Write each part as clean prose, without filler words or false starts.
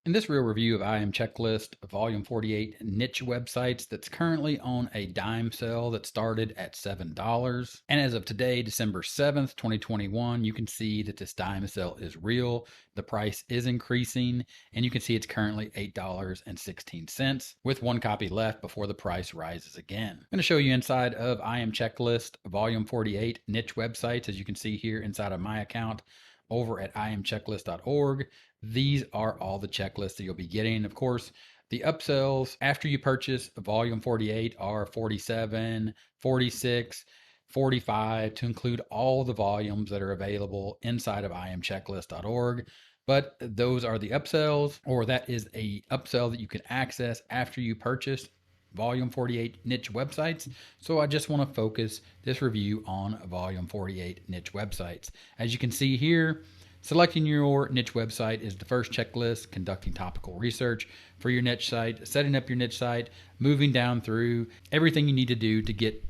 In this real review of IM Checklist, Volume 48 niche websites that's currently on a dime sale that started at $7. And as of today, December 7th, 2021, you can see that this dime sale is real. The price is increasing, and you can see it's currently $8.16 with one copy left before the price rises again. I'm going to show you inside of IM Checklist, Volume 48 niche websites, as you can see here inside of my account over at imchecklist.org. These are all the checklists that you'll be getting. Of course, the upsells after you purchase volume 48 are 47, 46, 45 to include all the volumes that are available inside of imchecklist.org. But those are the upsells, or that is a upsell that you can access after you purchase volume 48 niche websites. So I just want to focus this review on volume 48 niche websites. As you can see here, selecting your niche website is the first checklist, conducting topical research for your niche site, setting up your niche site, moving down through everything you need to do to get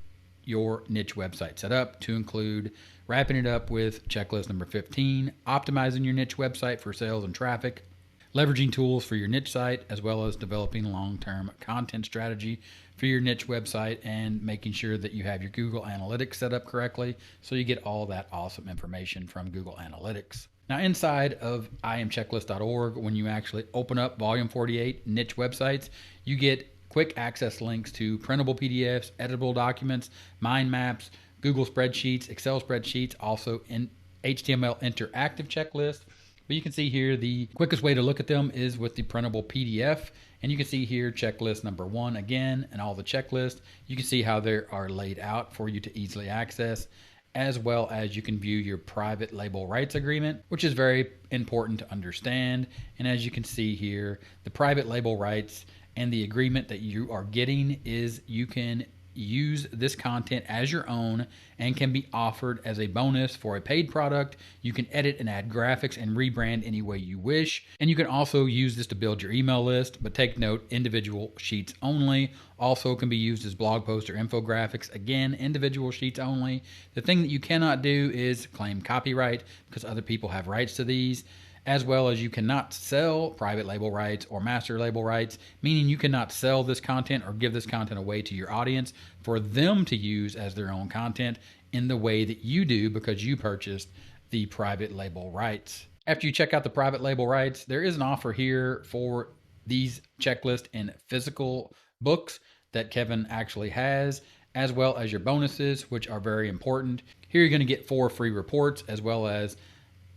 your niche website set up, to include wrapping it up with checklist number 15, optimizing your niche website for sales and traffic, leveraging tools for your niche site, as well as developing long-term content strategy for your niche website and making sure that you have your Google Analytics set up correctly so you get all that awesome information from Google Analytics. Now, inside of imchecklist.org, when you actually open up Volume 48 niche websites, you get quick access links to printable PDFs, editable documents, mind maps, Google spreadsheets, Excel spreadsheets, also in HTML interactive checklist. But you can see here the quickest way to look at them is with the printable PDF. And you can see here checklist number 1 again, and all the checklists. You can see how they are laid out for you to easily access, as well as you can view your private label rights agreement, which is very important to understand. And as you can see here, the private label rights and the agreement that you are getting is you can use this content as your own and can be offered as a bonus for a paid product. You can edit and add graphics and rebrand any way you wish. And you can also use this to build your email list, but take note, individual sheets only. Also can be used as blog posts or infographics. Again, individual sheets only. The thing that you cannot do is claim copyright because other people have rights to these, as well as you cannot sell private label rights or master label rights, meaning you cannot sell this content or give this content away to your audience for them to use as their own content in the way that you do because you purchased the private label rights. After you check out the private label rights, there is an offer here for these checklists in physical books that Kevin actually has, as well as your bonuses, which are very important. Here you're going to get 4 free reports, as well as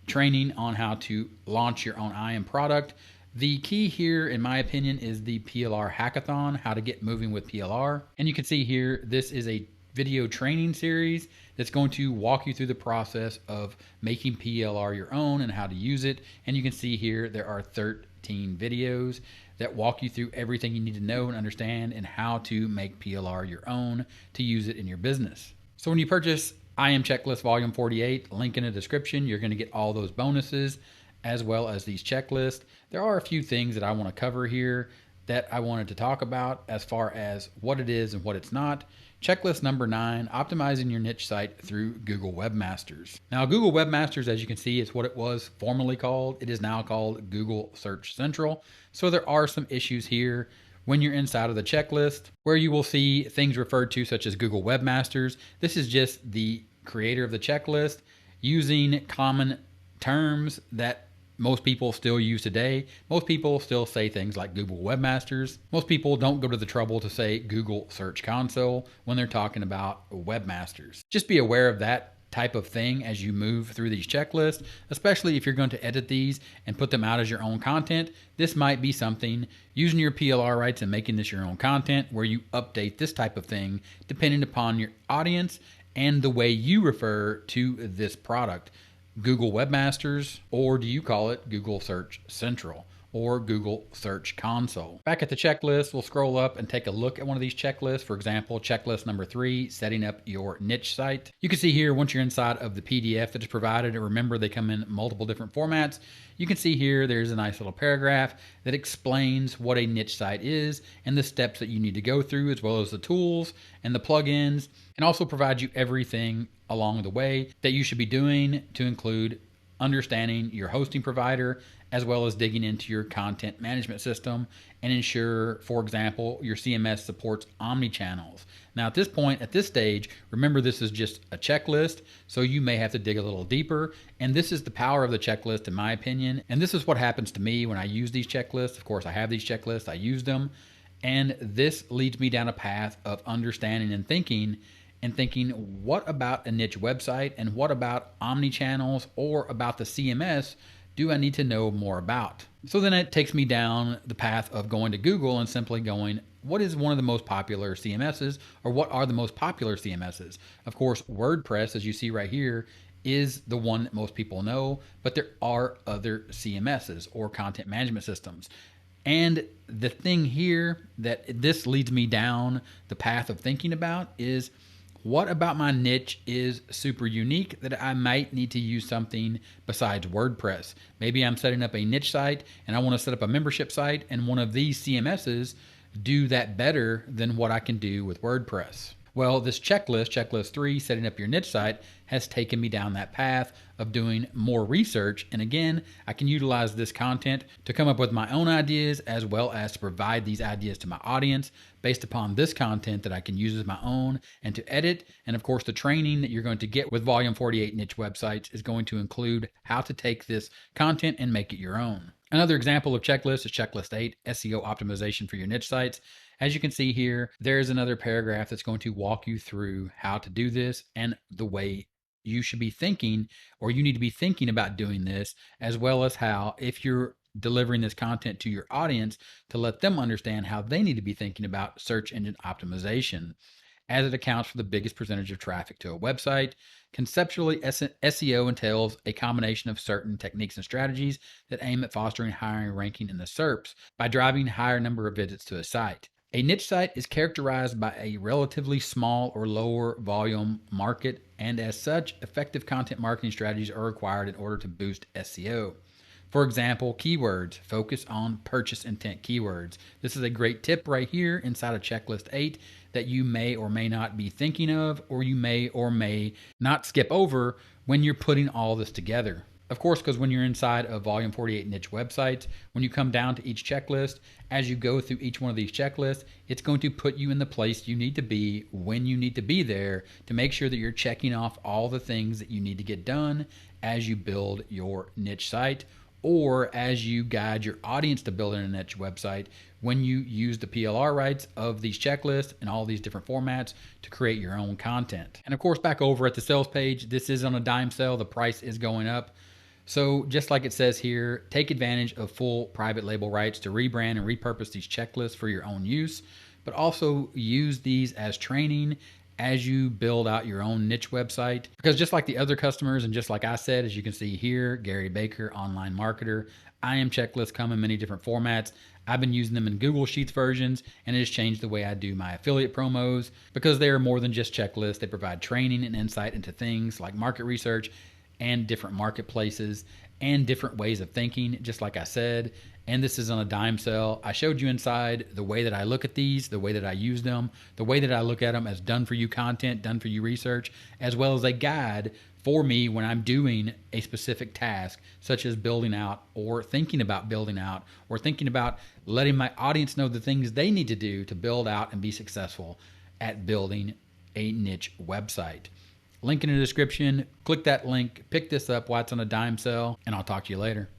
training on how to launch your own IM product. The key here, in my opinion, is the PLR hackathon, how to get moving with PLR. And you can see here, this is a video training series that's going to walk you through the process of making PLR your own and how to use it. And you can see here, there are 13 videos that walk you through everything you need to know and understand and how to make PLR your own to use it in your business. So when you purchase IM Checklist Volume 48, link in the description. You're going to get all those bonuses as well as these checklists. There are a few things that I want to cover here that I wanted to talk about as far as what it is and what it's not. Checklist number 9, optimizing your niche site through Google Webmasters. Now, Google Webmasters, as you can see, is what it was formerly called. It is now called Google Search Central. So there are some issues here when you're inside of the checklist, where you will see things referred to such as Google Webmasters. This is just the creator of the checklist using common terms that most people still use today. Most people still say things like Google Webmasters. Most people don't go to the trouble to say Google Search Console when they're talking about webmasters. Just be aware of that type of thing as you move through these checklists, especially if you're going to edit these and put them out as your own content. This might be something using your PLR rights and making this your own content where you update this type of thing depending upon your audience and the way you refer to this product. Google Webmasters, or do you call it Google Search Central or Google Search Console? Back at the checklist, we'll scroll up and take a look at one of these checklists. For example, checklist number 3, setting up your niche site. You can see here, once you're inside of the PDF that is provided, and remember they come in multiple different formats, you can see here there's a nice little paragraph that explains what a niche site is and the steps that you need to go through, as well as the tools and the plugins, and also provides you everything along the way that you should be doing, to include understanding your hosting provider, as well as digging into your content management system and ensure, for example, your CMS supports omni-channels. Now, at this point, at this stage, remember this is just a checklist, so you may have to dig a little deeper. And this is the power of the checklist, in my opinion. And this is what happens to me when I use these checklists. Of course, I have these checklists, I use them. And this leads me down a path of understanding and thinking, what about a niche website and what about omni-channels or about the CMS do I need to know more about? So then it takes me down the path of going to Google and simply going, what is one of the most popular CMSs, or what are the most popular CMSs? Of course, WordPress, as you see right here, is the one that most people know, but there are other CMSs or content management systems. And the thing here that this leads me down the path of thinking about is, what about my niche is super unique that I might need to use something besides WordPress? Maybe I'm setting up a niche site and I want to set up a membership site, and one of these CMSs do that better than what I can do with WordPress. Well, this checklist 3, setting up your niche site, has taken me down that path of doing more research. And again, I can utilize this content to come up with my own ideas, as well as to provide these ideas to my audience based upon this content that I can use as my own and to edit. And of course, the training that you're going to get with Volume 48 Niche Websites is going to include how to take this content and make it your own. Another example of checklist is checklist 8, SEO optimization for your niche sites. As you can see here, there's another paragraph that's going to walk you through how to do this and the way you should be thinking, or you need to be thinking about doing this, as well as how, if you're delivering this content to your audience, to let them understand how they need to be thinking about search engine optimization, as it accounts for the biggest percentage of traffic to a website. Conceptually, SEO entails a combination of certain techniques and strategies that aim at fostering higher ranking in the SERPs by driving higher number of visits to a site. A niche site is characterized by a relatively small or lower volume market, and as such, effective content marketing strategies are required in order to boost SEO. For example, keywords. Focus on purchase intent keywords. This is a great tip right here inside of checklist 8 that you may or may not be thinking of, or you may or may not skip over when you're putting all this together. Of course, because when you're inside of Volume 48 Niche Websites, when you come down to each checklist, as you go through each one of these checklists, it's going to put you in the place you need to be when you need to be there to make sure that you're checking off all the things that you need to get done as you build your niche site, or as you guide your audience to building a niche website when you use the PLR rights of these checklists and all these different formats to create your own content. And of course, back over at the sales page, this is on a dime sale. The price is going up. So just like it says here, take advantage of full private label rights to rebrand and repurpose these checklists for your own use, but also use these as training as you build out your own niche website. Because just like the other customers, and just like I said, as you can see here, Gary Baker, online marketer, I am checklists come in many different formats. I've been using them in Google Sheets versions, and it has changed the way I do my affiliate promos because they are more than just checklists. They provide training and insight into things like market research and different marketplaces and different ways of thinking, just like I said. And this is on a dime sale. I showed you inside the way that I look at these, the way that I use them, the way that I look at them as done for you content, done for you research, as well as a guide for me when I'm doing a specific task, such as building out or thinking about building out or thinking about letting my audience know the things they need to do to build out and be successful at building a niche website. Link in the description. Click that link, pick this up while it's on a dime sale, and I'll talk to you later.